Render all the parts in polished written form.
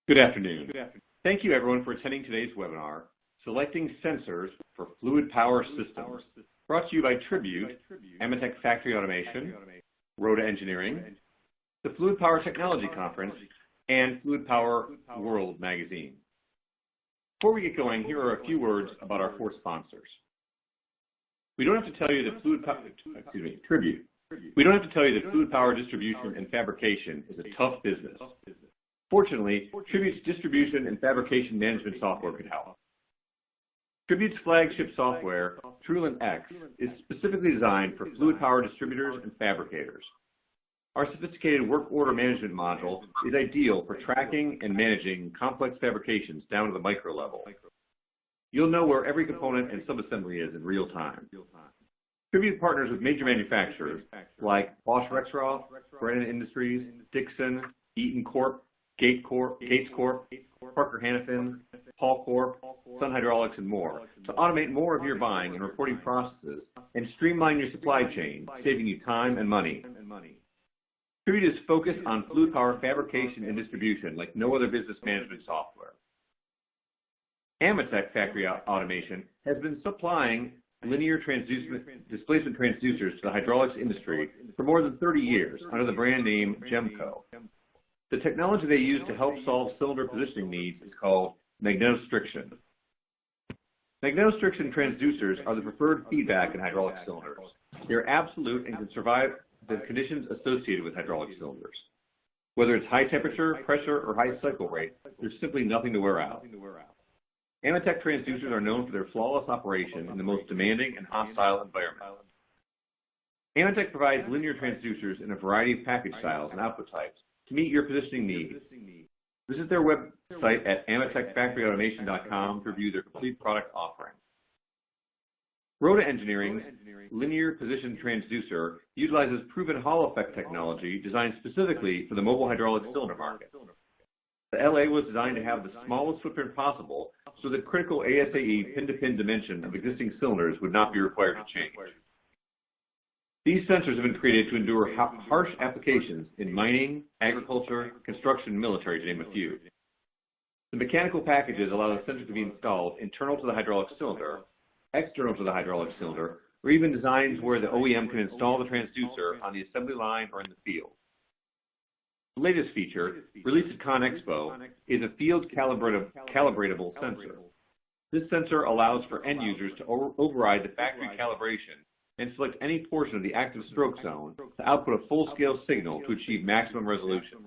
Good afternoon. Thank you everyone for attending today's webinar, Selecting Sensors for Fluid Power Systems, brought to you by Tribute, AMETEK Factory Automation, Roda Engineering, the Fluid Power Technology Conference, and Fluid Power World magazine. Before we get going, here are a few words about our four sponsors. We don't have to tell you that Tribute. We don't have to tell you that fluid power distribution and fabrication is a tough business. Fortunately, Tribute's distribution and fabrication management software could help. Tribute's flagship software, Trulent X, is specifically designed for fluid power distributors and fabricators. Our sophisticated work order management module is ideal for tracking and managing complex fabrications down to the micro level. You'll know where every component and subassembly is in real time. Tribute partners with major manufacturers like Bosch Rexroth, Brennan Industries, Dixon, Eaton Corp, Gates Corp, Parker Hannifin, Paul Corp, Sun Hydraulics, and more to automate more of your buying and reporting processes and streamline your supply chain, saving you time and money. Tribute is focused on fluid power fabrication and distribution like no other business management software. AMETEK Factory Automation has been supplying linear displacement transducers to the hydraulics industry for more than 30 years under the brand name Gemco. The technology they use to help solve cylinder positioning needs is called magnetostriction. Magnetostriction transducers are the preferred feedback in hydraulic cylinders. They are absolute and can survive the conditions associated with hydraulic cylinders. Whether it's high temperature, pressure, or high cycle rate, there's simply nothing to wear out. AMETEK transducers are known for their flawless operation in the most demanding and hostile environments. AMETEK provides linear transducers in a variety of package styles and output types to meet your positioning needs. Visit their website at ametekfactoryautomation.com to review their complete product offering. Roda Engineering's linear position transducer utilizes proven Hall effect technology designed specifically for the mobile hydraulic cylinder market. The LA was designed to have the smallest footprint possible so that critical ASAE pin-to-pin dimension of existing cylinders would not be required to change. These sensors have been created to endure harsh applications in mining, agriculture, construction, and military, to name a few. The mechanical packages allow the sensor to be installed internal to the hydraulic cylinder, external to the hydraulic cylinder, or even designs where the OEM can install the transducer on the assembly line or in the field. The latest feature, released at ConExpo, is a field calibratable sensor. This sensor allows for end users to override the factory calibration and select any portion of the active stroke zone to output a full-scale signal to achieve maximum resolution.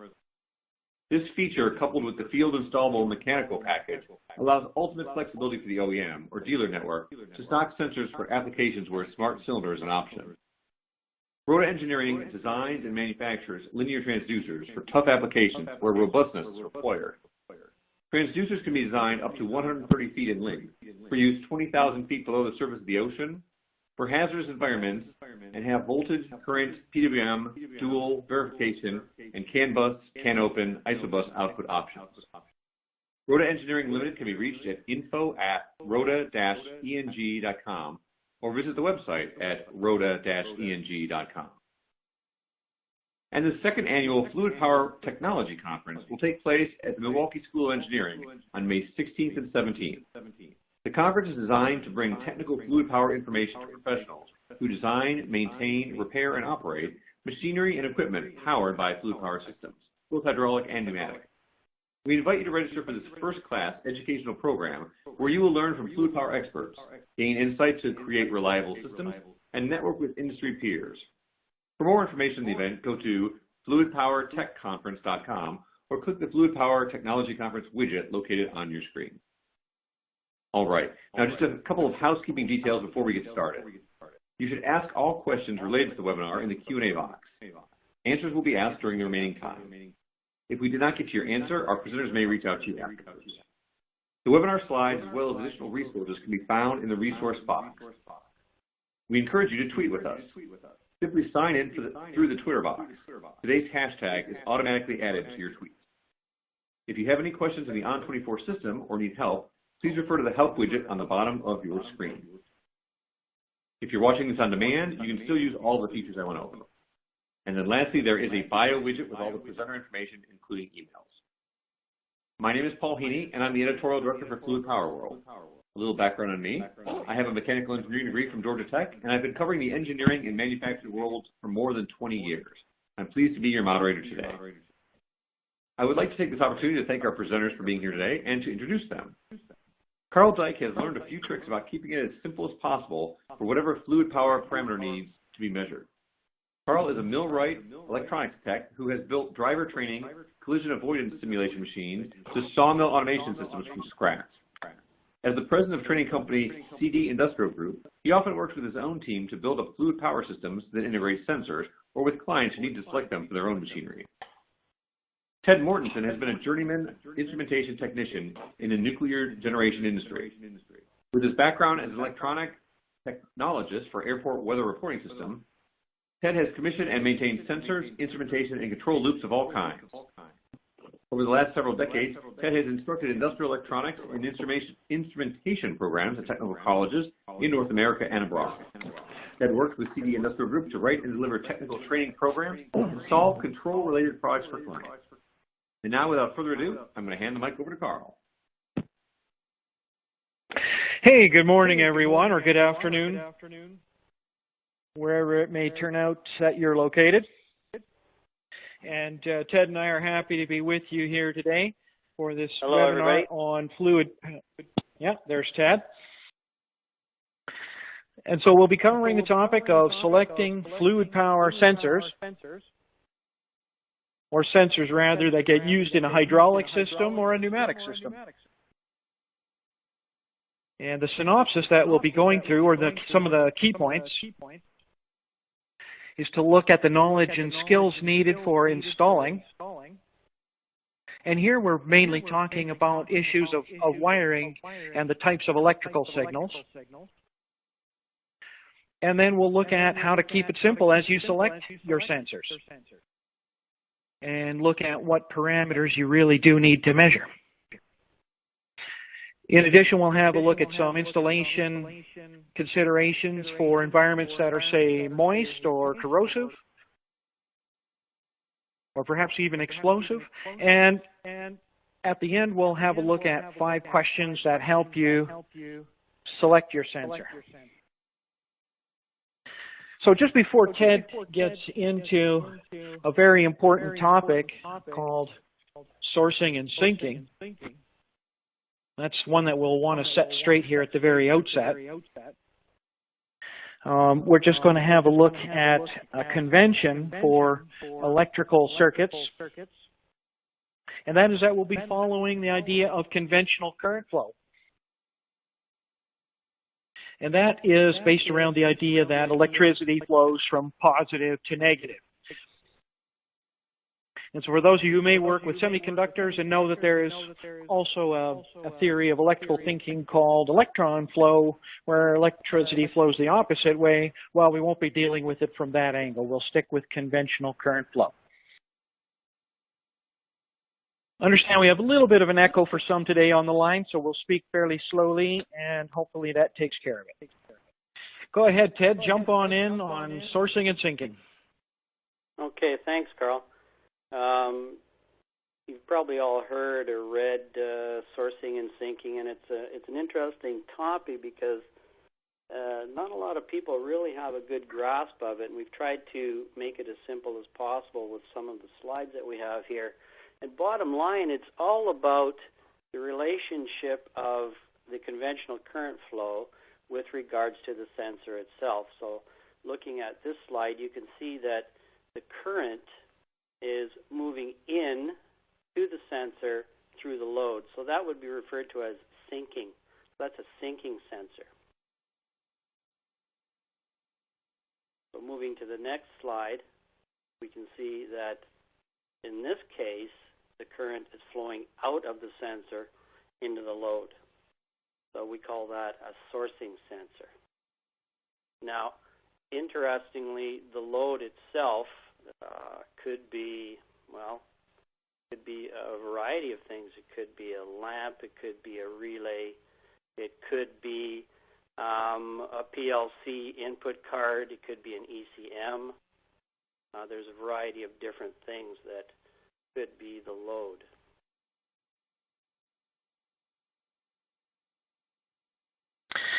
This feature, coupled with the field installable mechanical package, allows ultimate flexibility for the OEM or dealer network to stock sensors for applications where a smart cylinder is an option. Roda Engineering designs and manufactures linear transducers for tough applications where robustness is required. Transducers can be designed up to 130 feet in length for use 20,000 feet below the surface of the ocean, for hazardous environments, and have voltage, current, PWM, dual, verification, and CAN bus, CAN open, isobus output options. Roda Engineering Limited can be reached at info@roda-eng.com or visit the website at roda-eng.com. And the second annual Fluid Power Technology Conference will take place at the Milwaukee School of Engineering on May 16th and 17th. The conference is designed to bring technical fluid power information to professionals who design, maintain, repair, and operate machinery and equipment powered by fluid power systems, both hydraulic and pneumatic. We invite you to register for this first-class educational program where you will learn from fluid power experts, gain insight to create reliable systems, and network with industry peers. For more information on the event, go to fluidpowertechconference.com or click the Fluid Power Technology Conference widget located on your screen. All right, now just a couple of housekeeping details before we get started. You should ask all questions related to the webinar in the Q&A box. Answers will be asked during the remaining time. If we did not get to your answer, our presenters may reach out to you afterwards. The webinar slides as well as additional resources can be found in the resource box. We encourage you to tweet with us. Simply sign in through the Twitter box. Today's hashtag is automatically added to your tweets. If you have any questions in the ON24 system or need help, please refer to the help widget on the bottom of your screen. If you're watching this on demand, you can still use all the features I went over. And then lastly, there is a bio widget with all the presenter information, including emails. My name is Paul Heaney, and I'm the editorial director for Fluid Power World. A little background on me. I have a mechanical engineering degree from Georgia Tech, and I've been covering the engineering and manufacturing world for more than 20 years. I'm pleased to be your moderator today. I would like to take this opportunity to thank our presenters for being here today and to introduce them. Carl Dyke has learned a few tricks about keeping it as simple as possible for whatever fluid power parameter needs to be measured. Carl is a millwright electronics tech who has built driver training, collision avoidance simulation machines to sawmill automation systems from scratch. As the president of training company CD Industrial Group, he often works with his own team to build up fluid power systems that integrate sensors, or with clients who need to select them for their own machinery. Ted Mortensen has been a journeyman instrumentation technician in the nuclear generation industry. With his background as an electronic technologist for Airport Weather Reporting System, Ted has commissioned and maintained sensors, instrumentation, and control loops of all kinds. Over the last several decades, Ted has instructed industrial electronics and instrumentation programs at technical colleges in North America and abroad. Ted works with CD Industrial Group to write and deliver technical training programs and solve control-related products for clients. And now, without further ado, I'm going to hand the mic over to Carl. Hey, good morning, everyone, or good afternoon, wherever it may turn out that you're located. And Ted and I are happy to be with you here today for this webinar everybody. On fluid. Yeah, there's Ted. And so we'll be covering the topic of selecting fluid power sensors, or sensors rather, that get used in a hydraulic system or a pneumatic system. And the synopsis that we'll be going through, or some of the key points, is to look at the knowledge and skills needed for installing. And here we're mainly talking about issues of wiring and the types of electrical signals. And then we'll look at how to keep it simple as you select your sensors, and look at what parameters you really do need to measure. In addition, we'll have a look at some installation considerations for environments that are, say, moist or corrosive, or perhaps even explosive. And at the end, we'll have a look at 5 questions that help you select your sensor. So just before Ted gets into a very important topic called sourcing and syncing, that's one that we'll want to set straight here at the very outset. We're just going to have a look at a convention for electrical circuits, and that is that we'll be following the idea of conventional current flow. And that is based around the idea that electricity flows from positive to negative. And so for those of you who may work with semiconductors and know that there is also a theory of electrical thinking called electron flow, where electricity flows the opposite way, well, we won't be dealing with it from that angle. We'll stick with conventional current flow. Understand we have a little bit of an echo for some today on the line, so we'll speak fairly slowly, and hopefully that takes care of it. Go ahead, Ted. Jump on in on sourcing and syncing. Okay, thanks, Carl. You've probably all heard or read sourcing and syncing, and it's an interesting topic because not a lot of people really have a good grasp of it, and we've tried to make it as simple as possible with some of the slides that we have here. And bottom line, it's all about the relationship of the conventional current flow with regards to the sensor itself. So looking at this slide, you can see that the current is moving in to the sensor through the load. So that would be referred to as syncing. That's a syncing sensor. So moving to the next slide, we can see that in this case, the current is flowing out of the sensor into the load. So we call that a sourcing sensor. Now, interestingly, the load itself could be a variety of things. It could be a lamp, it could be a relay, it could be a PLC input card, it could be an ECM. There's a variety of different things that could be the load.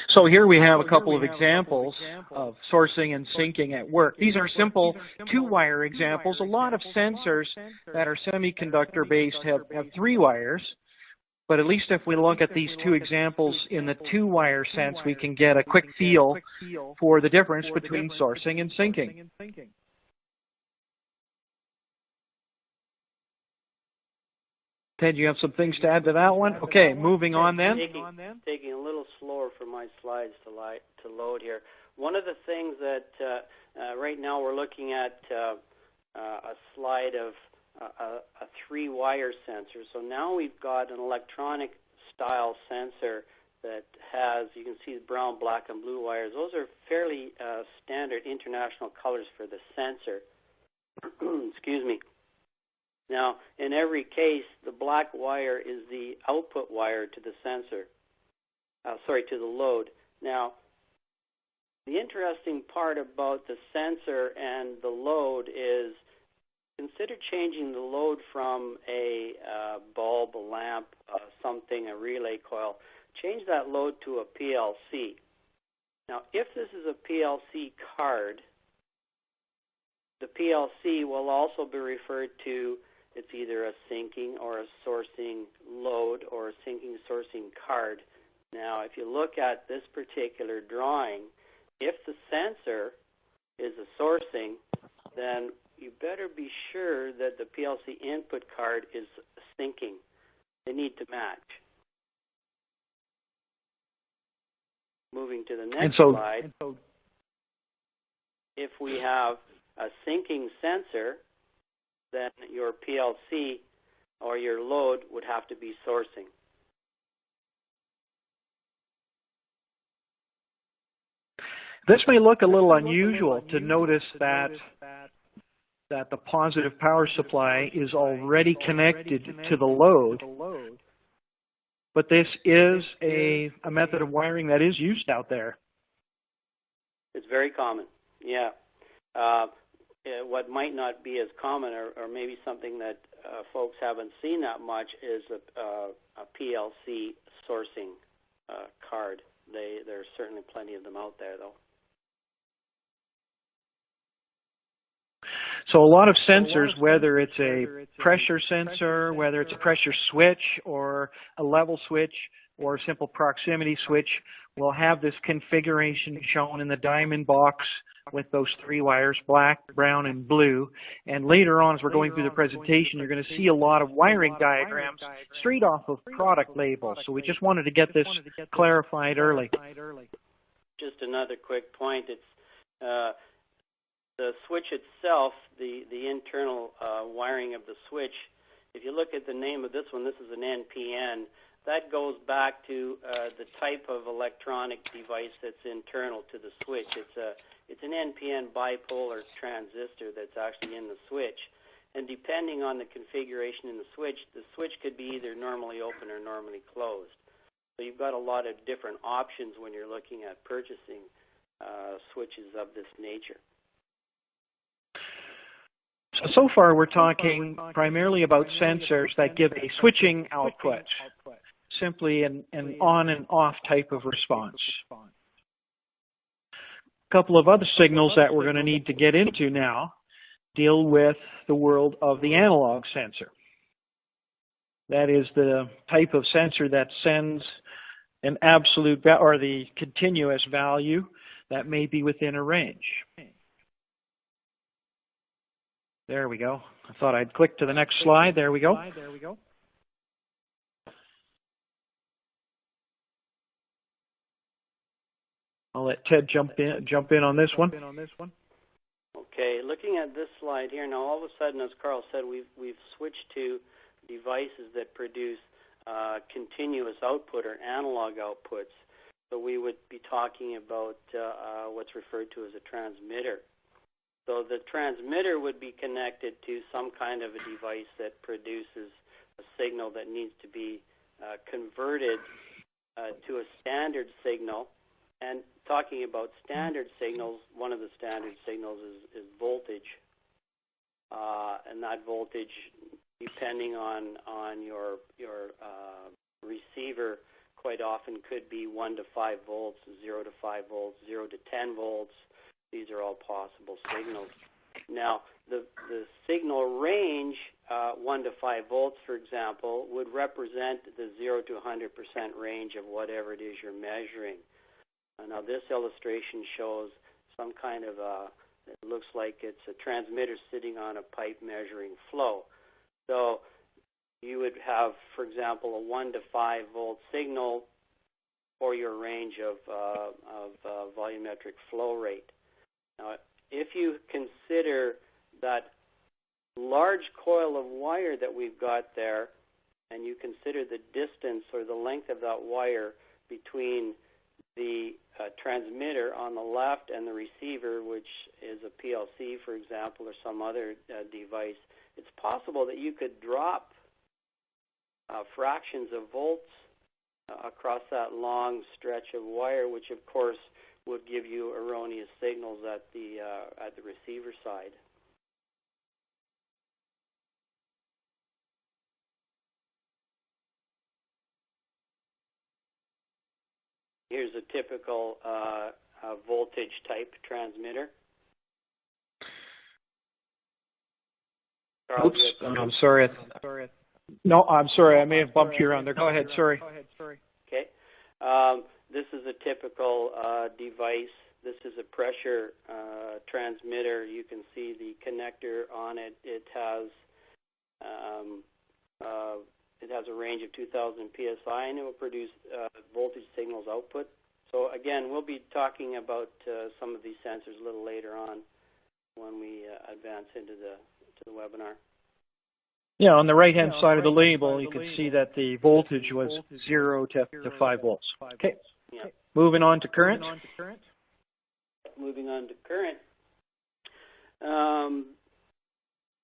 So here we have a couple of examples of sourcing and syncing at work. These are simple two-wire examples. A lot of sensors that are semiconductor-based have three wires, but at least if we look at these two examples in the two-wire sense, we can get a quick feel for the difference between sourcing and syncing. Ted, you have some things to add to that one? Okay, moving on then. Taking a little slower for my slides to load here. One of the things that right now we're looking at a slide of a three-wire sensor. So now we've got an electronic style sensor that has, you can see the brown, black, and blue wires. Those are fairly standard international colors for the sensor. Excuse me. Now, in every case, the black wire is the output wire to the sensor, to the load. Now, the interesting part about the sensor and the load is consider changing the load from a bulb, a lamp, a relay coil. Change that load to a PLC. Now, if this is a PLC card, the PLC will also be referred to, it's either a syncing or a sourcing load or a syncing sourcing card. Now, if you look at this particular drawing, if the sensor is a sourcing, then you better be sure that the PLC input card is syncing. They need to match. Moving to the next slide, if we have a syncing sensor, then your PLC or your load would have to be sourcing. This may look a little unusual to notice that the positive power supply is already connected to the load, but this is a method of wiring that is used out there. It's very common, yeah. What might not be as common, or maybe something that folks haven't seen that much, is a PLC sourcing card. There's certainly plenty of them out there, though. So a lot of sensors, whether it's a pressure sensor, whether it's a pressure switch or a level switch or a simple proximity switch, will have this configuration shown in the diamond box with those three wires, black, brown, and blue. And later on, as we're going through the presentation, you're going to see a lot of wiring diagrams straight off of product labels. So we just wanted to get this clarified early. Just another quick point. It's the switch itself, the internal wiring of the switch. If you look at the name of this one, this is an NPN. That goes back to the type of electronic device that's internal to the switch. It's an NPN bipolar transistor that's actually in the switch. And depending on the configuration in the switch could be either normally open or normally closed. So you've got a lot of different options when you're looking at purchasing switches of this nature. So far we're talking primarily about sensors that give a switching output, simply an on and off type of response. A couple of other signals that we're going to need to get into now deal with the world of the analog sensor. That is the type of sensor that sends an absolute or the continuous value that may be within a range. There we go. I thought I'd click to the next slide. There we go. I'll let Ted jump in on this one. Okay, looking at this slide here now, all of a sudden, as Carl said, we've switched to devices that produce continuous output or analog outputs. So we would be talking about what's referred to as a transmitter. So the transmitter would be connected to some kind of a device that produces a signal that needs to be converted to a standard signal. And talking about standard signals, one of the standard signals is voltage. And that voltage, depending on your receiver quite often could be 1 to 5 volts, 0 to 5 volts, 0 to 10 volts. These are all possible signals. Now, the signal range, 1 to 5 volts, for example, would represent the 0 to 100% range of whatever it is you're measuring. Now, this illustration shows some kind of it looks like it's a transmitter sitting on a pipe measuring flow. So you would have, for example, a 1 to 5 volt signal for your range of volumetric flow rate. Now, if you consider that large coil of wire that we've got there, and you consider the distance or the length of that wire between the transmitter on the left and the receiver, which is a PLC, for example, or some other device, it's possible that you could drop fractions of volts across that long stretch of wire, which of course would give you erroneous signals at the receiver side. Here's a typical voltage type transmitter. Carl, Oops, I'm sorry. No, I'm sorry. I may have bumped you around there. Go ahead. Sorry. Okay. This is a typical device. This is a pressure transmitter. You can see the connector on it. It has a range of 2,000 psi, and it will produce voltage signals output. So again, we'll be talking about some of these sensors a little later on when we advance into the webinar. Yeah, on the right-hand side of the label, you can see that the voltage was 0 to 5 volts. Okay. Yeah. Moving on to current. Moving on to current.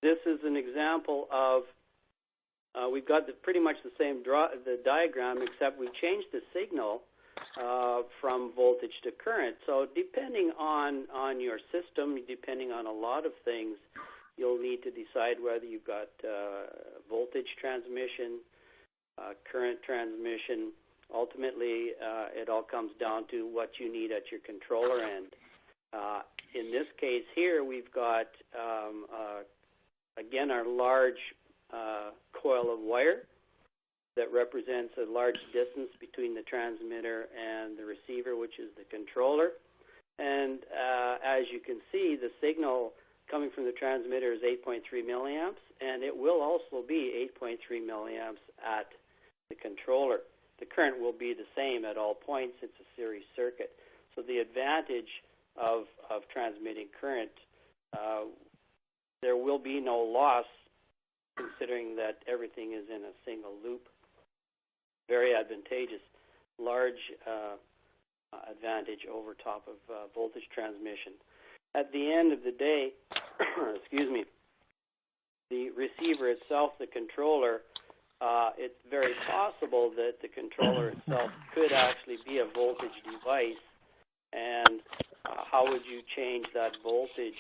This is an example of we've got pretty much the same the diagram, except we changed the signal from voltage to current. So depending on your system, depending on a lot of things, you'll need to decide whether you've got voltage transmission, current transmission. Ultimately, it all comes down to what you need at your controller end. In this case here, we've got, again, our large coil of wire that represents a large distance between the transmitter and the receiver, which is the controller. And as you can see, the signal coming from the transmitter is 8.3 milliamps, and it will also be 8.3 milliamps at the controller. The current will be the same at all points. It's a series circuit. So the advantage of transmitting current, there will be no loss, considering that everything is in a single loop. Very advantageous, large advantage over top of voltage transmission. At the end of the day, excuse me, the receiver itself, the controller, it's very possible that the controller itself could actually be a voltage device. And how would you change that voltage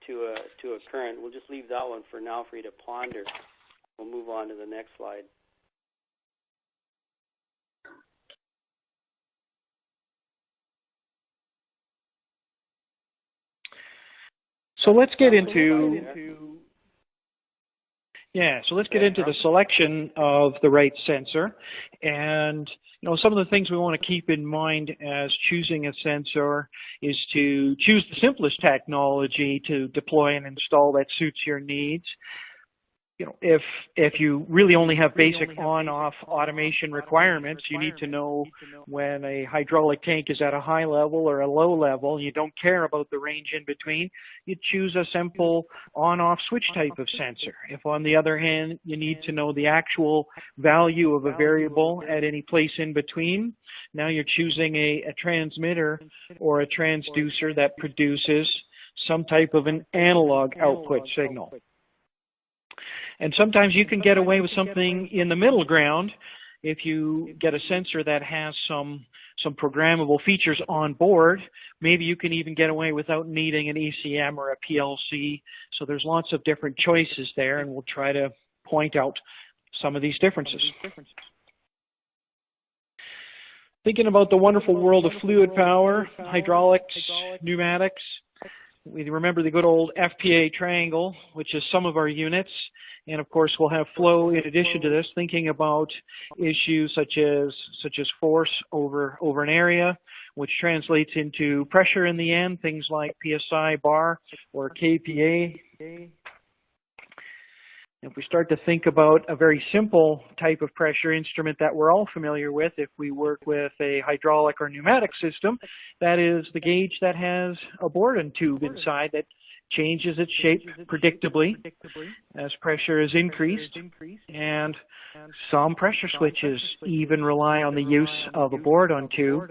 to a current? We'll just leave that one for now for you to ponder. We'll move on to the next slide. So let's get into the selection of the right sensor. And some of the things we want to keep in mind as choosing a sensor is to choose the simplest technology to deploy and install that suits your needs. If you really only have basic on-off automation requirements, you need to know when a hydraulic tank is at a high level or a low level. You don't care about the range in between. You choose a simple on-off switch type of sensor. If, on the other hand, you need to know the actual value of a variable at any place in between, now you're choosing a transmitter or a transducer that produces some type of an analog output signal. And sometimes you can get away with something in the middle ground if you get a sensor that has some programmable features on board. Maybe you can even get away without needing an ECM or a PLC. So there's lots of different choices there, and we'll try to point out some of these differences. Thinking about the wonderful world of fluid power, hydraulics, pneumatics, we remember the good old FPA triangle, which is some of our units. And of course, we'll have flow in addition to this, thinking about issues such as force over an area, which translates into pressure in the end, things like PSI bar or kPa. If we start to think about a very simple type of pressure instrument that we're all familiar with, if we work with a hydraulic or pneumatic system, that is the gauge that has a Borden tube inside that changes its shape predictably as pressure is increased, and some pressure switches even rely on the use of a Borden tube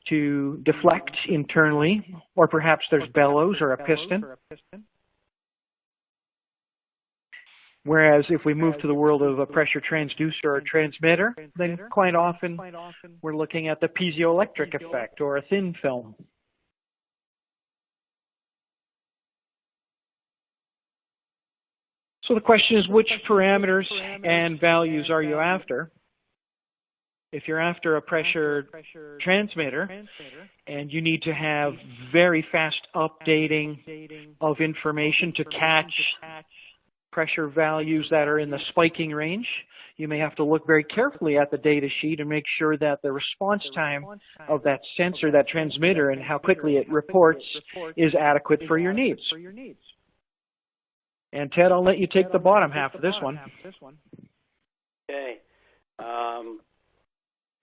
to deflect internally, or perhaps there's bellows or a piston. Whereas if we move to the world of a pressure transducer or transmitter, then quite often we're looking at the piezoelectric effect or a thin film. So the question is, which parameters and values are you after? If you're after a pressure transmitter and you need to have very fast updating of information to catch pressure values that are in the spiking range, you may have to look very carefully at the data sheet and make sure that the response time of that sensor, that transmitter, and how quickly it reports is adequate for your needs. And Ted, I'll let you take the bottom half of this one. Okay.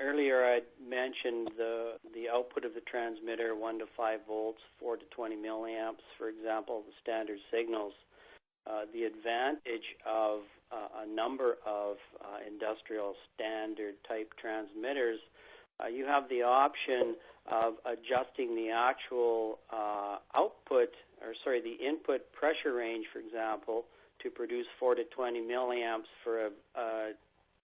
Earlier I mentioned the output of the transmitter, 1 to 5 volts, 4 to 20 milliamps, for example, the standard signals. The advantage of a number of industrial standard type transmitters, you have the option of adjusting the actual the input pressure range, for example, to produce 4 to 20 milliamps for a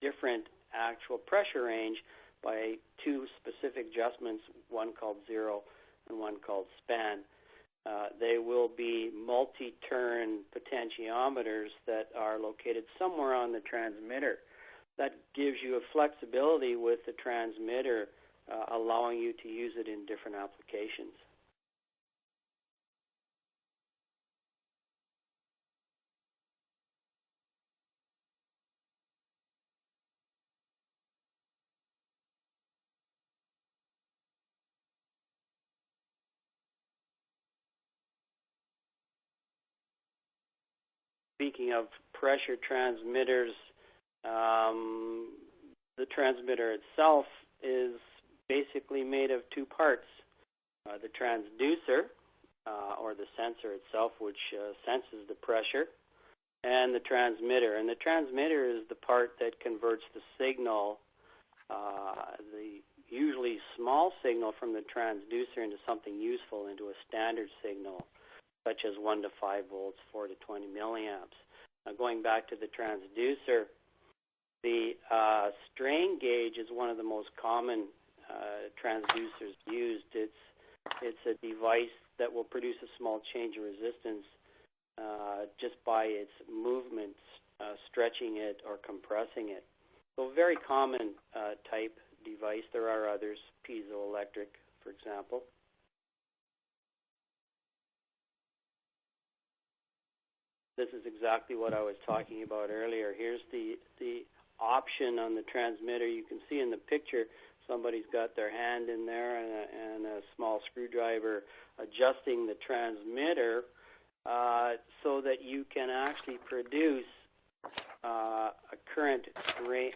different actual pressure range by 2 specific adjustments, one called zero and one called span. They will be multi-turn potentiometers that are located somewhere on the transmitter. That gives you a flexibility with the transmitter, allowing you to use it in different applications. Speaking of pressure transmitters, the transmitter itself is basically made of 2 parts. The transducer, or the sensor itself, which senses the pressure, and the transmitter. And the transmitter is the part that converts the signal, the usually small signal from the transducer, into something useful, into a standard signal, such as 1 to 5 volts, 4 to 20 milliamps. Now, going back to the transducer, the strain gauge is one of the most common transducers used. It's a device that will produce a small change in resistance just by its movements, stretching it or compressing it. So a very common type device. There are others, piezoelectric, for example. This is exactly what I was talking about earlier. Here's the option on the transmitter. You can see in the picture somebody's got their hand in there and a small screwdriver adjusting the transmitter so that you can actually produce a current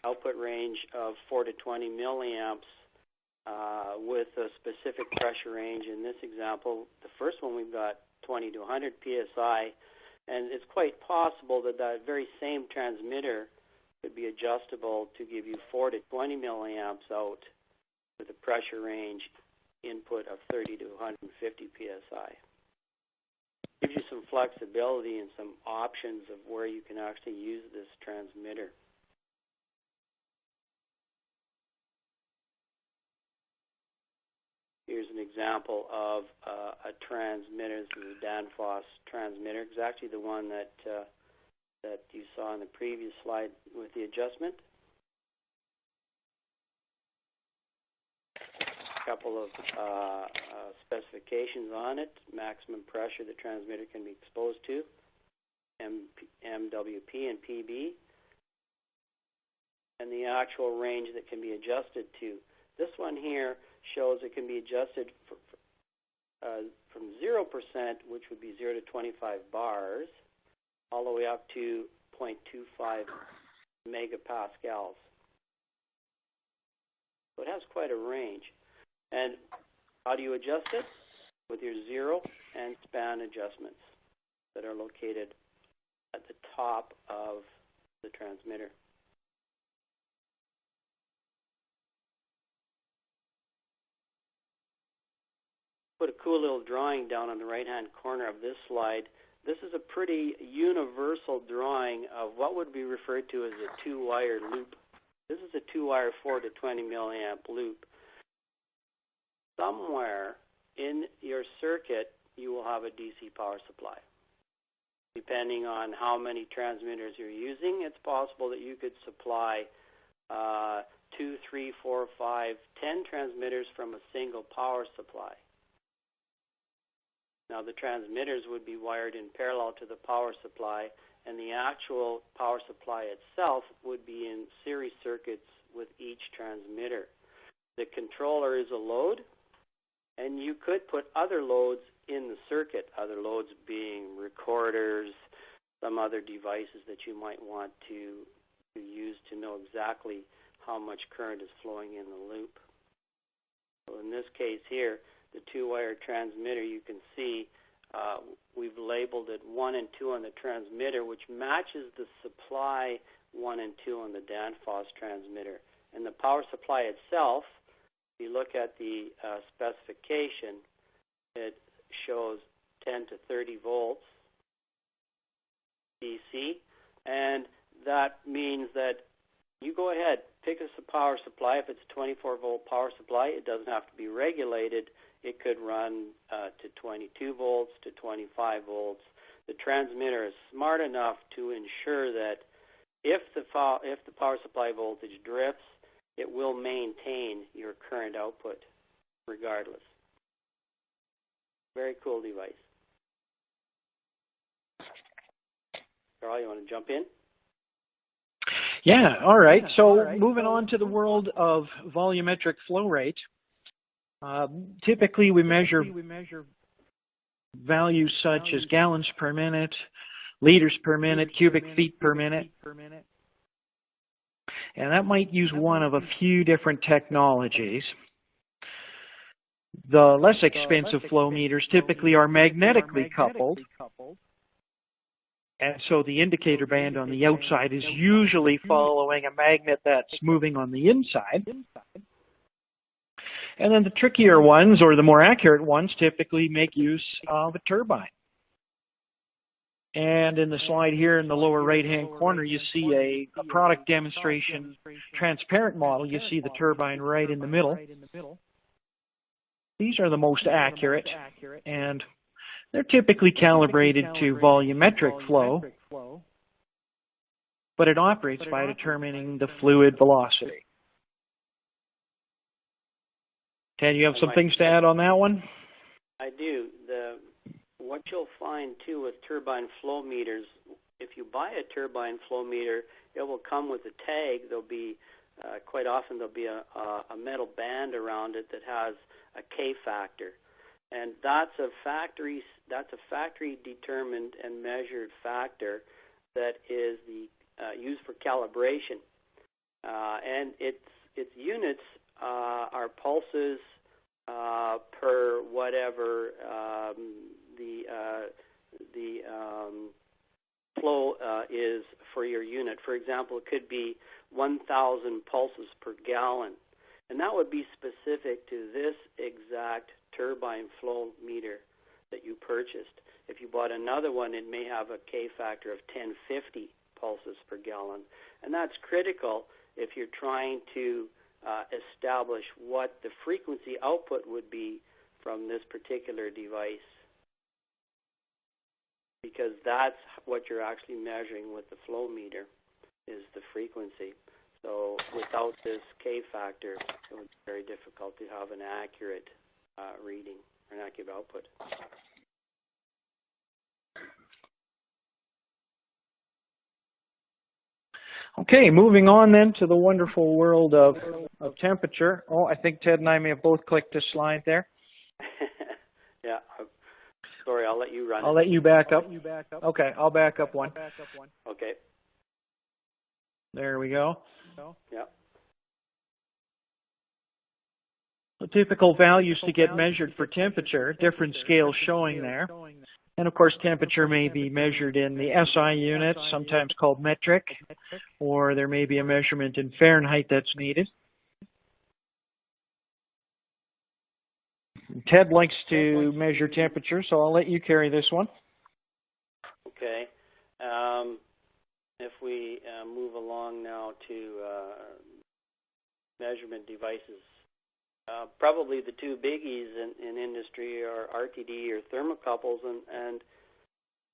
output range of 4 to 20 milliamps with a specific pressure range. In this example, the first one we've got 20 to 100 psi. And it's quite possible that that very same transmitter could be adjustable to give you 4 to 20 milliamps out with a pressure range input of 30 to 150 psi. Gives you some flexibility and some options of where you can actually use this transmitter. Here's an example of a transmitter. This is a Danfoss transmitter, exactly the one that you saw in the previous slide with the adjustment. couple of specifications on it. Maximum pressure the transmitter can be exposed to, MWP and PB, and the actual range that can be adjusted to. This one here shows it can be adjusted from 0%, which would be 0 to 25 bars, all the way up to 0.25 megapascals. So it has quite a range. And how do you adjust it? With your zero and span adjustments that are located at the top of the transmitter. Put a cool little drawing down on the right-hand corner of this slide. This is a pretty universal drawing of what would be referred to as a two-wire loop. This is a two-wire 4 to 20 milliamp loop. Somewhere in your circuit, you will have a DC power supply. Depending on how many transmitters you're using, it's possible that you could supply 2, 3, 4, 5, 10 transmitters from a single power supply. Now, the transmitters would be wired in parallel to the power supply, and the actual power supply itself would be in series circuits with each transmitter. The controller is a load, and you could put other loads in the circuit, other loads being recorders, some other devices that you might want to use to know exactly how much current is flowing in the loop. So in this case here, the two-wire transmitter, you can see we've labeled it 1 and 2 on the transmitter, which matches the supply 1 and 2 on the Danfoss transmitter. And the power supply itself, if you look at the specification, it shows 10 to 30 volts DC, and that means that you go ahead, pick us a power supply. If it's a 24-volt power supply, it doesn't have to be regulated. It could run to 22 volts, to 25 volts. The transmitter is smart enough to ensure that if the power supply voltage drifts, it will maintain your current output regardless. Very cool device. Carl, you want to jump in? Yeah, all right. So moving on to the world of volumetric flow rate. Typically, we measure values such as gallons per minute, liters per minute, cubic feet per minute. And that might use one of a few different technologies. The less expensive flow meters typically are magnetically coupled. And so the indicator band on the outside is usually following a magnet that's moving on the inside. And then the trickier ones, or the more accurate ones, typically make use of a turbine. And in the slide here in the lower right-hand corner, you see a product demonstration transparent model. You see the turbine right in the middle. These are the most accurate, and they're typically calibrated to volumetric flow, but it operates by determining the fluid velocity. Ted, you have some things to add on that one? I do. What you'll find, too, with turbine flow meters, if you buy a turbine flow meter, it will come with a tag. There'll be, quite often, there'll be a metal band around it that has a K factor. And that's a factory determined and measured factor that is used for calibration. And its units are pulses per whatever the flow is for your unit. For example, it could be 1,000 pulses per gallon, and that would be specific to this exact turbine flow meter that you purchased. If you bought another one, it may have a K factor of 1050 pulses per gallon, and that's critical if you're trying to establish what the frequency output would be from this particular device, because that's what you're actually measuring with the flow meter, is the frequency. So without this K factor, it would be very difficult to have an accurate reading or an accurate output. Okay, moving on then to the wonderful world of temperature. Oh, I think Ted and I may have both clicked this slide there. Yeah, sorry, I'll let you run I'll it. let you back up. Okay, I'll back up one. Okay. There we go. Yeah. The typical values to get measured for temperature, different scales showing there. And of course, temperature may be measured in the SI units, sometimes called metric, or there may be a measurement in Fahrenheit that's needed. Ted likes to measure temperature, so I'll let you carry this one. Okay. If we move along now to measurement devices, probably the two biggies in industry are RTD or thermocouples, and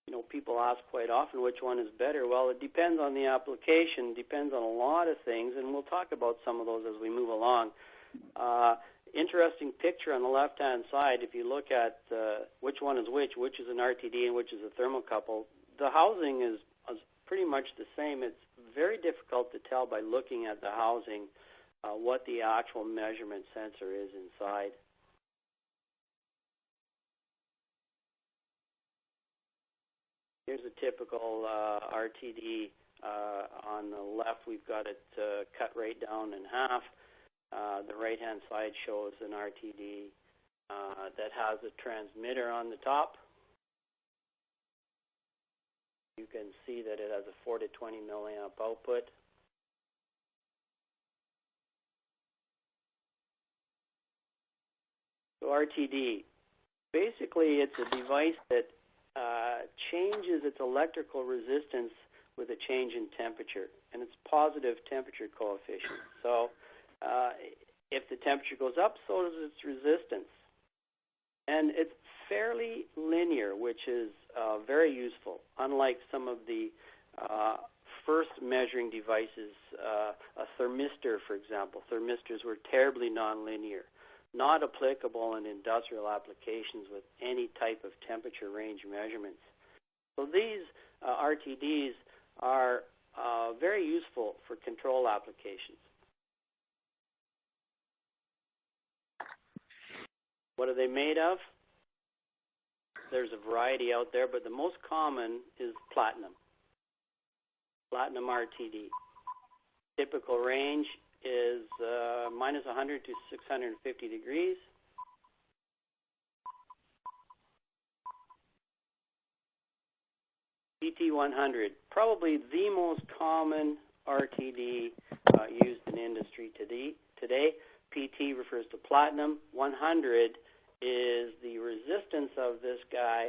you know, people ask quite often which one is better. Well, it depends on the application, depends on a lot of things, and we'll talk about some of those as we move along. Interesting picture on the left-hand side. If you look at which one is which is an RTD and which is a thermocouple, the housing is pretty much the same. It's very difficult to tell by looking at the housing what the actual measurement sensor is inside. Here's a typical RTD. On the left, we've got it cut right down in half. The right-hand side shows an RTD that has a transmitter on the top. You can see that it has a 4 to 20 milliamp output. So RTD, basically it's a device that changes its electrical resistance with a change in temperature, and it's positive temperature coefficient. So if the temperature goes up, so does its resistance. And it's fairly linear, which is very useful, unlike some of the first measuring devices, a thermistor, for example. Thermistors were terribly nonlinear, not applicable in industrial applications with any type of temperature range measurements. So these RTDs are very useful for control applications. What are they made of? There's a variety out there, but the most common is platinum. Platinum RTD. Typical range is minus 100 to 650 degrees. PT100, probably the most common RTD used in industry today. PT refers to platinum. 100 is the resistance of this guy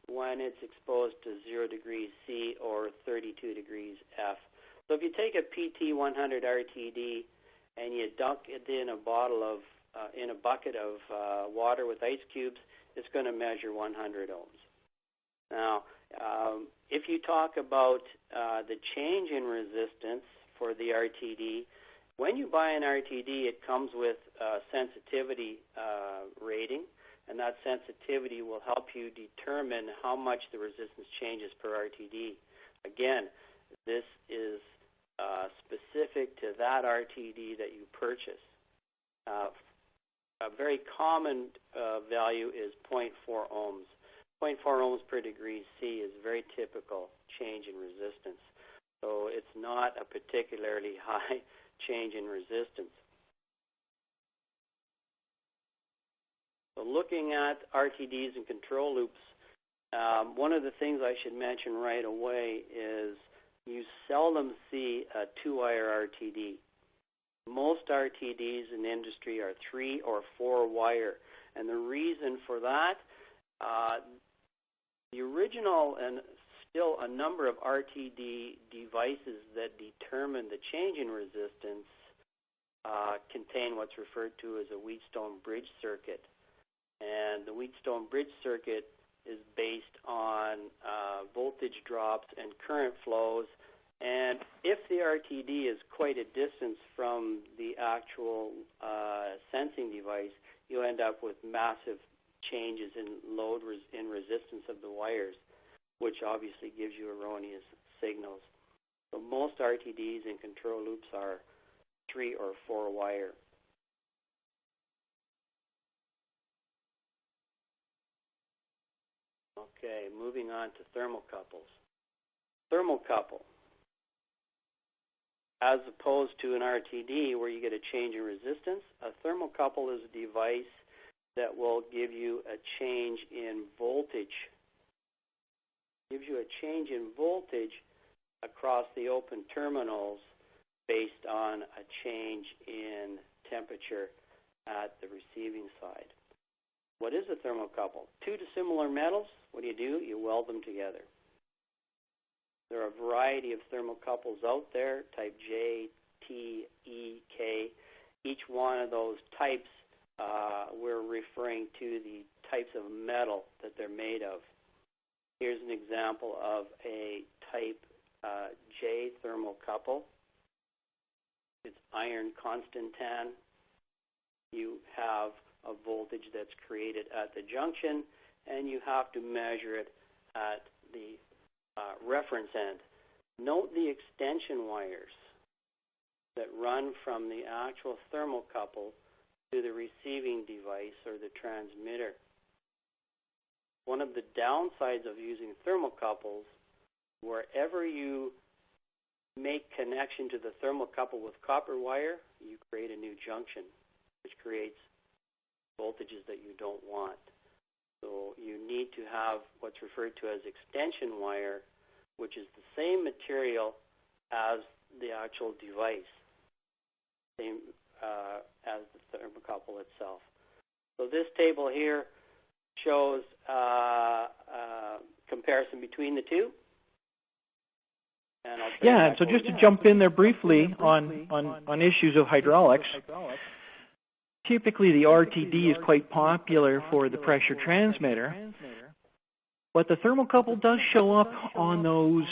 when it's exposed to 0 degrees C or 32 degrees F. So if you take a PT100 RTD and you dunk it in a bottle of, in a bucket of water with ice cubes, it's going to measure 100 ohms. Now, if you talk about the change in resistance for the RTD, when you buy an RTD, it comes with a sensitivity rating, and that sensitivity will help you determine how much the resistance changes per RTD. Again, this is specific to that RTD that you purchase. A very common value is 0.4 ohms. 0.4 ohms per degree C is a very typical change in resistance. So it's not a particularly high change in resistance. So looking at RTDs and control loops, one of the things I should mention right away is you seldom see a 2-wire RTD. Most RTDs in industry are 3 or 4 wire. And the reason for that, the original and still a number of RTD devices that determine the change in resistance contain what's referred to as a Wheatstone bridge circuit. And the Wheatstone bridge circuit is based on voltage drops and current flows And if the RTD is quite a distance from the actual sensing device, you end up with massive changes in load in resistance of the wires, which obviously gives you erroneous signals. So most RTDs and control loops are 3 or 4 wire. Okay, moving on to thermocouples. Thermocouple, as opposed to an RTD where you get a change in resistance, a thermocouple is a device that will give you a change in voltage. Gives you a change in voltage across the open terminals based on a change in temperature at the receiving side. What is a thermocouple? Two dissimilar metals, what do? You weld them together. There are a variety of thermocouples out there, type J, T, E, K. Each one of those types, we're referring to the types of metal that they're made of. Here's an example of a type J thermocouple. It's iron constantan. You have a voltage that's created at the junction, and you have to measure it at the reference end. Note the extension wires that run from the actual thermocouple to the receiving device or the transmitter. One of the downsides of using thermocouples, wherever you make connection to the thermocouple with copper wire, you create a new junction, which creates voltages that you don't want. So you need to have what's referred to as extension wire, which is the same material as the actual device, same as the thermocouple itself. So this table here shows comparison between the two. And so just to jump in there briefly on issues of hydraulics, typically the RTD is quite popular for the pressure transmitter, but the thermocouple does show up on those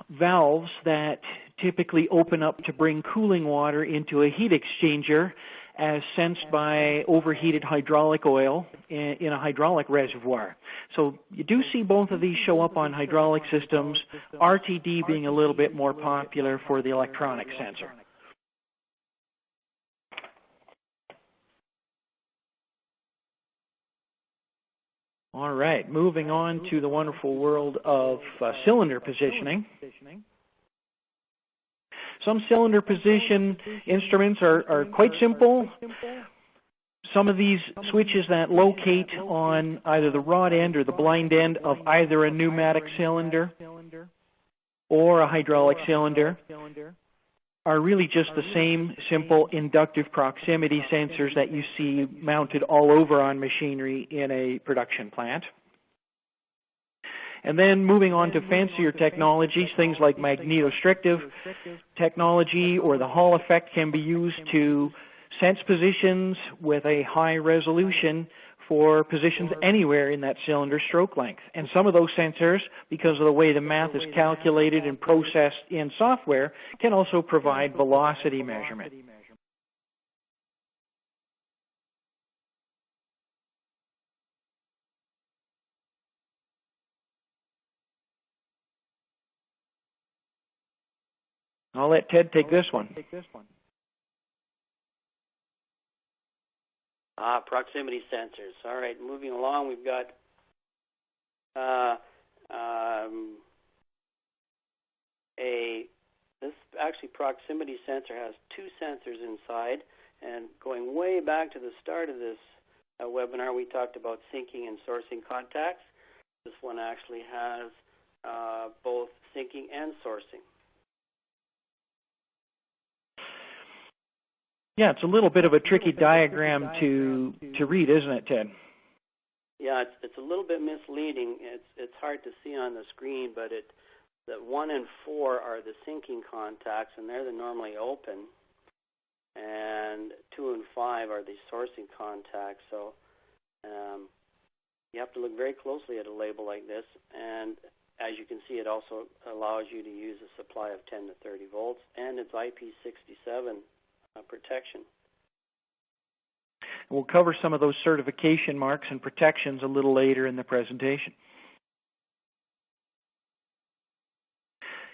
valves that typically open up to bring cooling water into a heat exchanger as sensed by overheated hydraulic oil in a hydraulic reservoir. So you do see both of these show up on hydraulic systems, RTD being a little bit more popular for the electronic sensor. All right, moving on to the wonderful world of cylinder positioning. Some cylinder position instruments are quite simple. Some of these switches that locate on either the rod end or the blind end of either a pneumatic cylinder or a hydraulic cylinder are really just the same simple inductive proximity sensors that you see mounted all over on machinery in a production plant. And then moving on to fancier technologies, things like magnetostrictive technology or the Hall effect can be used to sense positions with a high resolution for positions anywhere in that cylinder stroke length. And some of those sensors, because of the way the math is calculated and processed in software, can also provide velocity measurement. I'll let Ted take this one. Proximity sensors. All right, moving along, we've got this actually proximity sensor has two sensors inside, and going way back to the start of this webinar, we talked about syncing and sourcing contacts. This one actually has both syncing and sourcing. Yeah, it's a little bit of a tricky diagram to read, isn't it, Ted? Yeah, it's a little bit misleading. It's hard to see on the screen, but that 1 and 4 are the syncing contacts, and they're normally open, and 2 and 5 are the sourcing contacts. So you have to look very closely at a label like this, and as you can see, it also allows you to use a supply of 10 to 30 volts, and it's IP67 protection. We'll cover some of those certification marks and protections a little later in the presentation.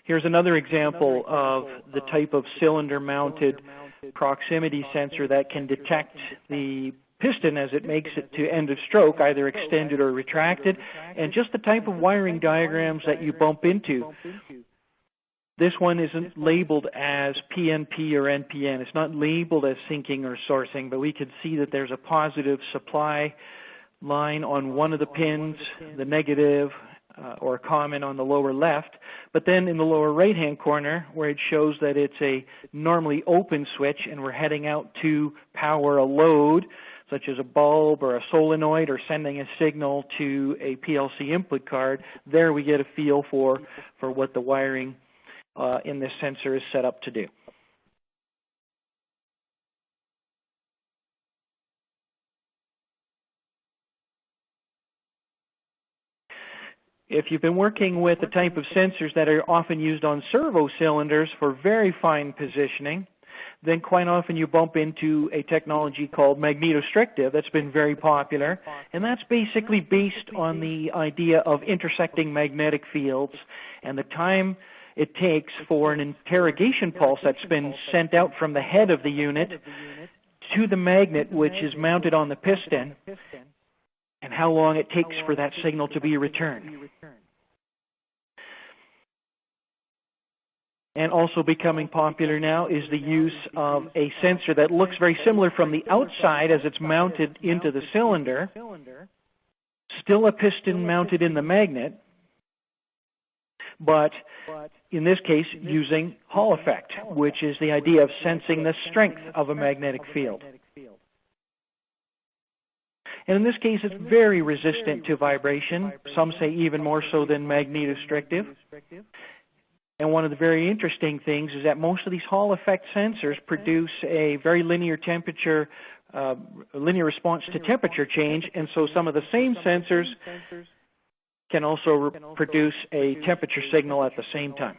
Here's another example of the type of cylinder-mounted proximity sensor that can detect the piston as it makes it to end of stroke, either extended or retracted, and just the type of wiring diagrams that you bump into. This one isn't labeled as PNP or NPN. It's not labeled as sinking or sourcing, but we can see that there's a positive supply line on one of the pins, the negative or common on the lower left, but then in the lower right-hand corner where it shows that it's a normally open switch and we're heading out to power a load, such as a bulb or a solenoid or sending a signal to a PLC input card, there we get a feel for what the wiring in this sensor is set up to do. If you've been working with the type of sensors that are often used on servo cylinders for very fine positioning, then quite often you bump into a technology called magnetostrictive that's been very popular, and that's basically based on the idea of intersecting magnetic fields and the time it takes for an interrogation pulse that's been sent out from the head of the unit to the magnet which is mounted on the piston, and how long it takes for that signal to be returned. And also becoming popular now is the use of a sensor that looks very similar from the outside as it's mounted into the cylinder, still a piston mounted in the magnet, but in this case using Hall effect, which is the idea of sensing the strength of a magnetic field. And in this case, it's very resistant to vibration, some say even more so than magnetostrictive. And one of the very interesting things is that most of these Hall effect sensors produce a very linear temperature, linear response to temperature change, and so some of the same sensors can also produce a temperature signal at the same time.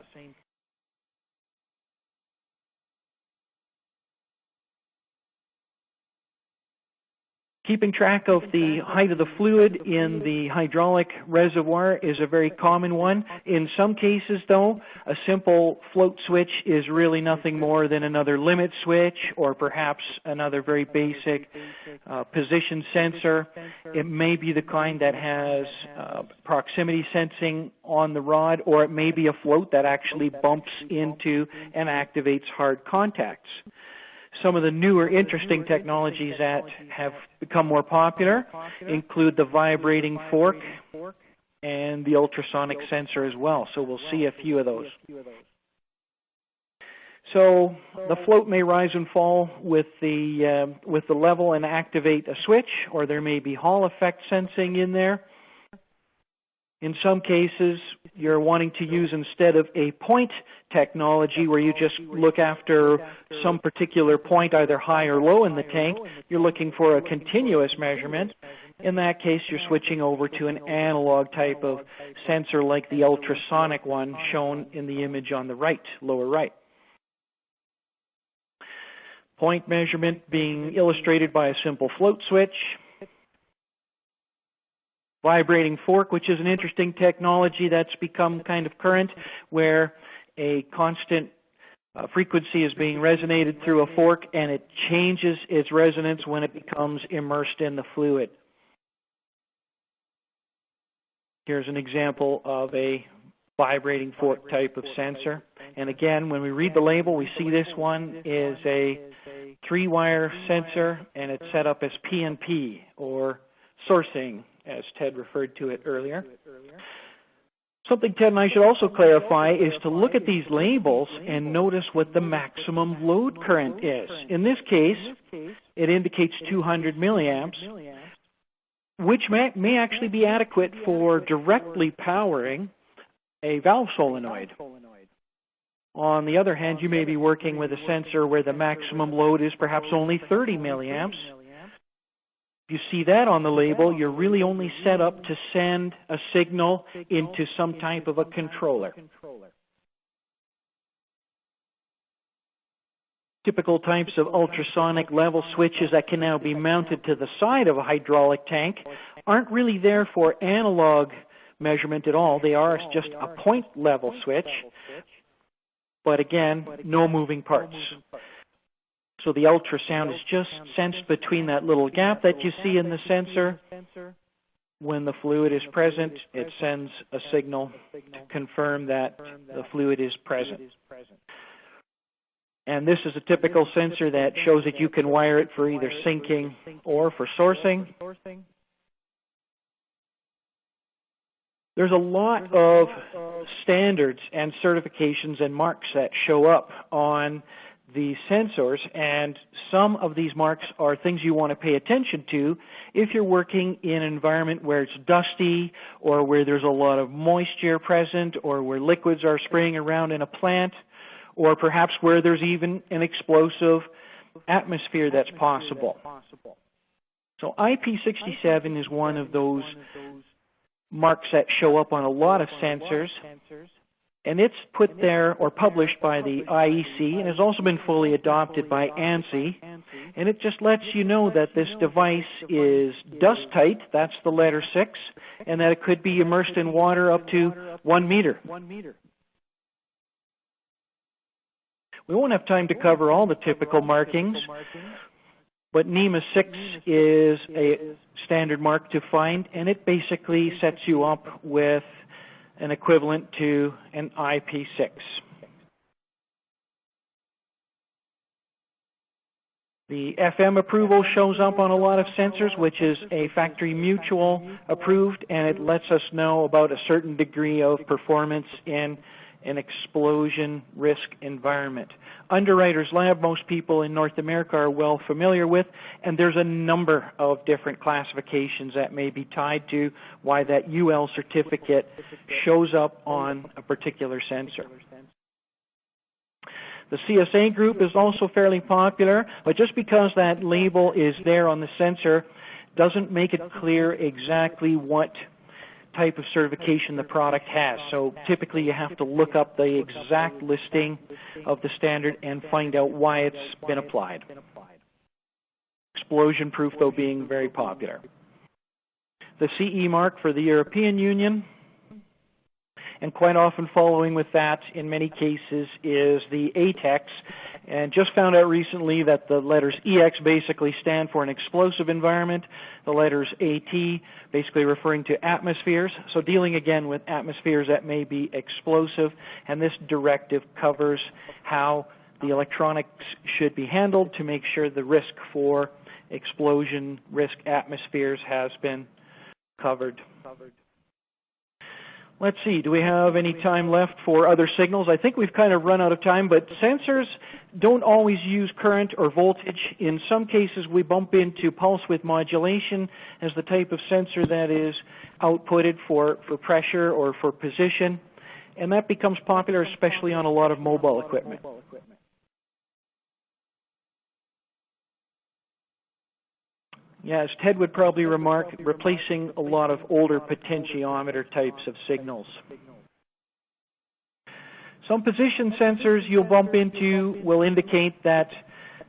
Keeping track of the height of the fluid in the hydraulic reservoir is a very common one. In some cases, though, a simple float switch is really nothing more than another limit switch or perhaps another very basic position sensor. It may be the kind that has proximity sensing on the rod, or it may be a float that actually bumps into and activates hard contacts. Some of the newer interesting technologies that have become more popular include the vibrating fork and the ultrasonic sensor as well. So we'll see a few of those. So the float may rise and fall with the level and activate a switch, or there may be Hall effect sensing in there. In some cases, you're wanting to use, instead of a point technology where you just look after some particular point, either high or low in the tank, you're looking for a continuous measurement. In that case, you're switching over to an analog type of sensor like the ultrasonic one shown in the image on the right, lower right. Point measurement being illustrated by a simple float switch. Vibrating fork, which is an interesting technology that's become kind of current, where a constant frequency is being resonated through a fork and it changes its resonance when it becomes immersed in the fluid. Here's an example of a vibrating fork type of sensor. And again, when we read the label, we see this one is a 3-wire sensor, and it's set up as PNP, or sourcing, as Ted referred to it earlier. Something Ted and I should also clarify is to look at these labels and notice what the maximum load current is. In this case, it indicates 200 milliamps, which may actually be adequate for directly powering a valve solenoid. On the other hand, you may be working with a sensor where the maximum load is perhaps only 30 milliamps. If you see that on the label, you're really only set up to send a signal into some type of a controller. Typical types of ultrasonic level switches that can now be mounted to the side of a hydraulic tank aren't really there for analog measurement at all. They are just a point level switch, but again, no moving parts. So the ultrasound is just sensed between that little gap that you see in the sensor. When the fluid is present, it sends a signal to confirm that the fluid is present. And this is a typical sensor that shows that you can wire it for either sinking or for sourcing. There's a lot of standards and certifications and marks that show up on the sensors, and some of these marks are things you want to pay attention to if you're working in an environment where it's dusty or where there's a lot of moisture present or where liquids are spraying around in a plant, or perhaps where there's even an explosive atmosphere that's possible. So IP67 is one of those marks that show up on a lot of sensors, and it's put there or published by the IEC and has also been fully adopted by ANSI, and it just lets you know that this device is dust tight, that's the letter 6, and that it could be immersed in water up to 1 meter. We won't have time to cover all the typical markings, but NEMA 6 is a standard mark to find, and it basically sets you up with an equivalent to an IP6. The FM approval shows up on a lot of sensors, which is a factory mutual approved, and it lets us know about a certain degree of performance in an explosion risk environment. Underwriters Lab, most people in North America are well familiar with, and there's a number of different classifications that may be tied to why that UL certificate shows up on a particular sensor. The CSA group is also fairly popular, but just because that label is there on the sensor doesn't make it clear exactly what type of certification the product has. So typically you have to look up the exact listing of the standard and find out why it's been applied. Explosion proof, though, being very popular. The CE mark for the European Union, and quite often following with that in many cases is the ATEX, and just found out recently that the letters EX basically stand for an explosive environment, the letters AT basically referring to atmospheres, so dealing again with atmospheres that may be explosive, and this directive covers how the electronics should be handled to make sure the risk for explosion risk atmospheres has been covered. Let's see, do we have any time left for other signals? I think we've kind of run out of time, but sensors don't always use current or voltage. In some cases, we bump into pulse width modulation as the type of sensor that is outputted for pressure or for position, and that becomes popular especially on a lot of mobile equipment. Yeah, as Ted would probably remark, replacing a lot of older potentiometer types of signals. Some position sensors you'll bump into will indicate that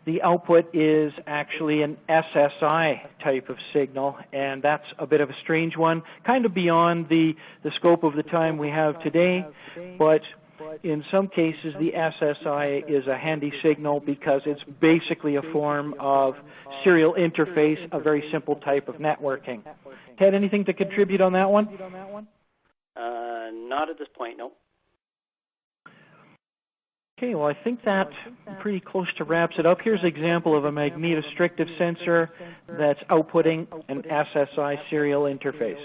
the output is actually an SSI type of signal, and that's a bit of a strange one, kind of beyond the scope of the time we have today, but in some cases the SSI is a handy signal because it's basically a form of serial interface, a very simple type of networking. Ted, anything to contribute on that one? Not at this point, no. Okay, well I think that pretty close to wraps it up. Here's an example of a magnetostrictive sensor that's outputting an SSI serial interface.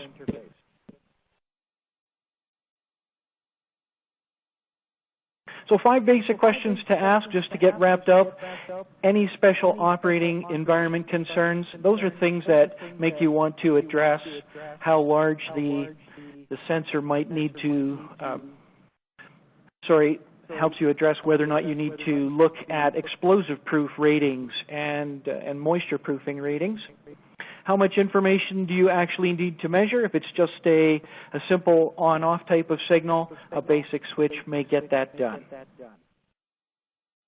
So 5 basic questions to ask just to get wrapped up. Any special operating environment concerns? Those are things that make you want to address how large the sensor might need to, helps you address whether or not you need to look at explosive proof ratings and moisture proofing ratings. how much information do you actually need to measure? If it's just a simple on-off type of signal, a basic switch may get that done.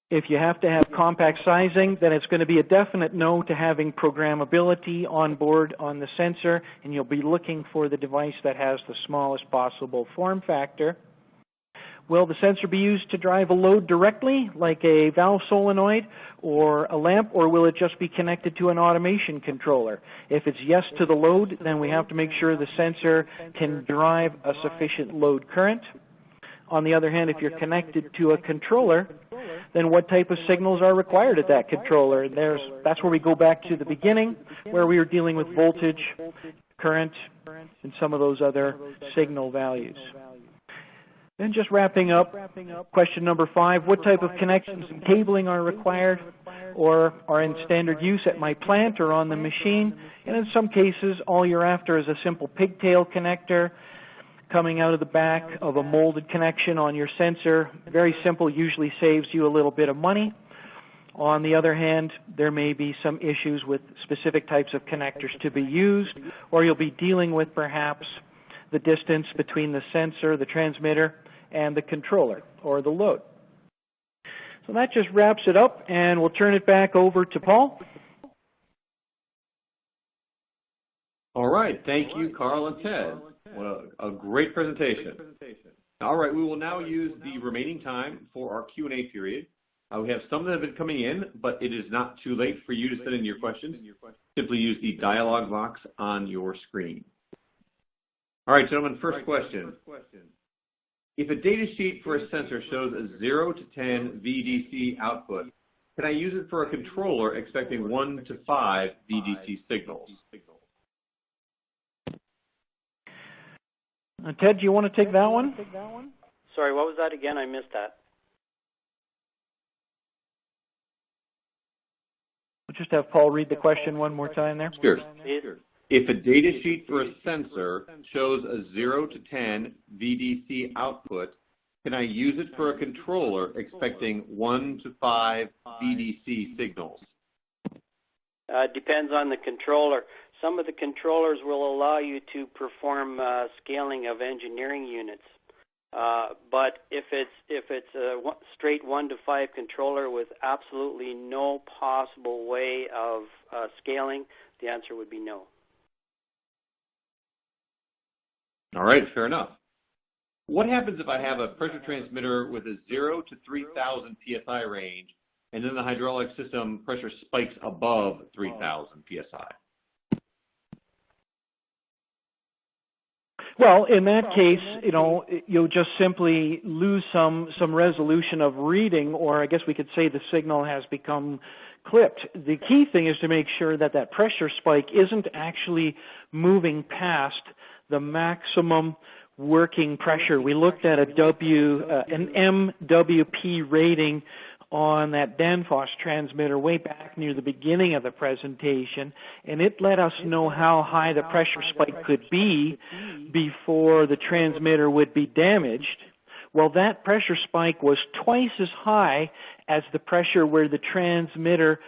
If you have to have compact sizing, then it's going to be a definite no to having programmability on board on the sensor, and you'll be looking for the device that has the smallest possible form factor. Will the sensor be used to drive a load directly, like a valve solenoid or a lamp, or will it just be connected to an automation controller? If it's yes to the load, then we have to make sure the sensor can drive a sufficient load current. On the other hand, if you're connected to a controller, then what type of signals are required at that controller? That's where we go back to the beginning, where we were dealing with voltage, current, and some of those other signal values. Then just wrapping up, question number 5, what type of connections and cabling are required or are in standard use at my plant or on the machine? And in some cases, all you're after is a simple pigtail connector coming out of the back of a molded connection on your sensor. Very simple, usually saves you a little bit of money. On the other hand, there may be some issues with specific types of connectors to be used, or you'll be dealing with perhaps the distance between the sensor, the transmitter, and the controller or the load. So that just wraps it up, and we'll turn it back over to Paul. All right. Thank you, Carl and Ted. Well, a great presentation. All right. We will now use the remaining time for our Q&A period. We have some that have been coming in, but it is not too late for you to send in your questions. Simply use the dialog box on your screen. All right, gentlemen, first question. If a data sheet for a sensor shows a 0 to 10 VDC output, can I use it for a controller expecting 1 to 5 VDC signals? Ted, do you want to take that one? Sorry, what was that again? I missed that. We'll just have Paul read the question one more time there. Sure. If a data sheet for a sensor shows a 0 to 10 VDC output, can I use it for a controller expecting 1 to 5 VDC signals? Depends on the controller. Some of the controllers will allow you to perform scaling of engineering units. But if it's a straight 1 to 5 controller with absolutely no possible way of scaling, the answer would be no. All right, fair enough. What happens if I have a pressure transmitter with a 0 to 3,000 psi range, and then the hydraulic system pressure spikes above 3,000 psi? Well, in that case, you'll just simply lose some resolution of reading, or I guess we could say the signal has become clipped. The key thing is to make sure that that pressure spike isn't actually moving past the maximum working pressure. We looked at an MWP rating on that Danfoss transmitter way back near the beginning of the presentation, and it let us know how high the pressure spike could be before the transmitter would be damaged. Well, that pressure spike was twice as high as the pressure where the transmitter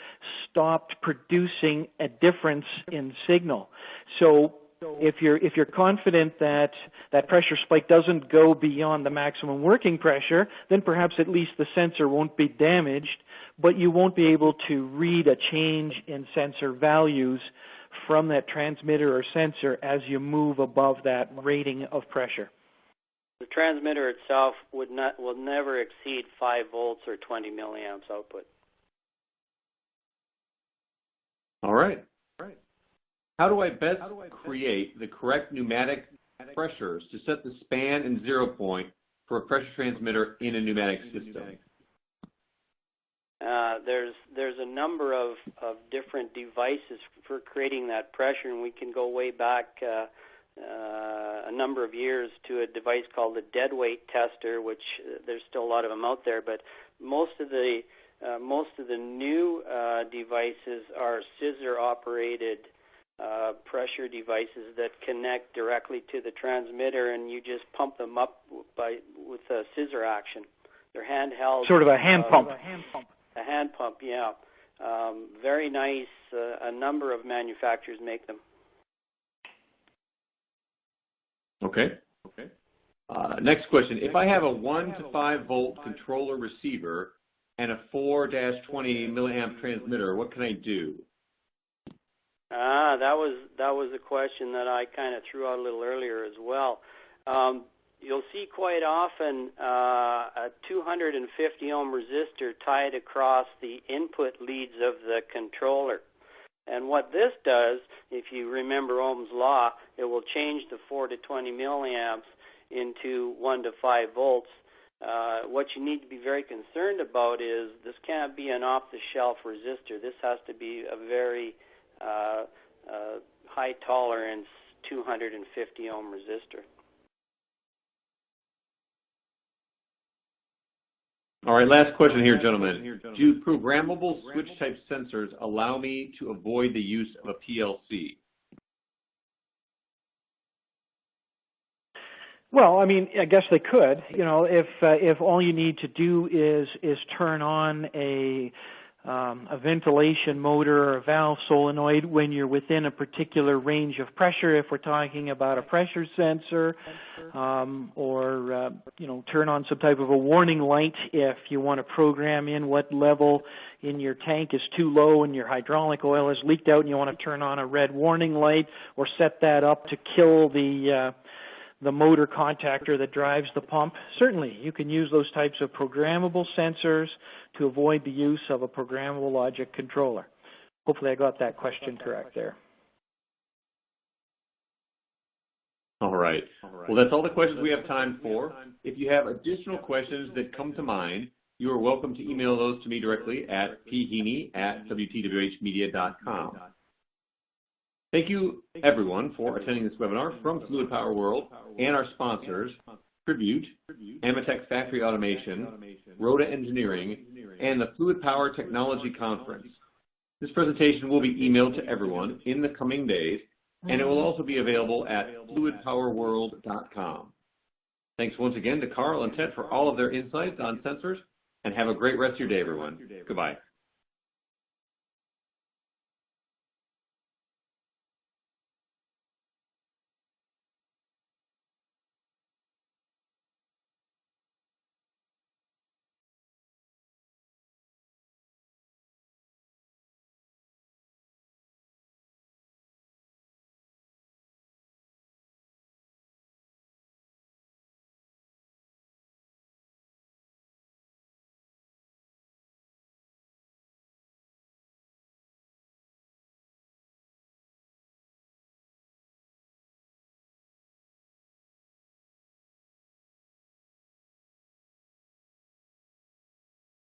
stopped producing a difference in signal. So if you're confident that that pressure spike doesn't go beyond the maximum working pressure, then perhaps at least the sensor won't be damaged, but you won't be able to read a change in sensor values from that transmitter or sensor as you move above that rating of pressure. The transmitter itself will never exceed 5 volts or 20 milliamps output. All right. How do I best create the correct pneumatic pressures to set the span and 0 point for a pressure transmitter in a pneumatic system? There's a number of different devices for creating that pressure, and we can go way back a number of years to a device called the deadweight tester, which there's still a lot of them out there, but most of the new devices are scissor-operated pressure devices that connect directly to the transmitter, and you just pump them up with a scissor action. They're handheld. Sort of a hand pump. A hand pump, yeah. Very nice. A number of manufacturers make them. Okay. Next question. If I have a 1 to 5 volt controller receiver and a 4-20 milliamp transmitter, what can I do? That was a question that I kind of threw out a little earlier as well. You'll see quite often a 250 ohm resistor tied across the input leads of the controller. And what this does, if you remember Ohm's law, it will change the 4 to 20 milliamps into 1 to 5 volts. What you need to be very concerned about is this can't be an off-the-shelf resistor. This has to be a very high tolerance 250 ohm resistor. All right, last question here, gentlemen. Do programmable switch-type sensors allow me to avoid the use of a PLC? Well, I mean, I guess they could. You know, if all you need to do is turn on a ventilation motor or a valve solenoid when you're within a particular range of pressure, if we're talking about a pressure sensor, or you know, turn on some type of a warning light if you want to program in what level in your tank is too low and your hydraulic oil has leaked out and you want to turn on a red warning light, or set that up to kill the motor contactor that drives the pump. Certainly, you can use those types of programmable sensors to avoid the use of a programmable logic controller. Hopefully I got that question correct there. All right. Well, that's all the questions we have time for. If you have additional questions that come to mind, you are welcome to email those to me directly at pheaney@wtwhmedia.com. Thank you, everyone, for attending this webinar from Fluid Power World and our sponsors, Tribute, AMETEK Factory Automation, Rhoda Engineering, and the Fluid Power Technology Conference. This presentation will be emailed to everyone in the coming days, and it will also be available at fluidpowerworld.com. Thanks once again to Carl and Ted for all of their insights on sensors, and have a great rest of your day, everyone. Goodbye.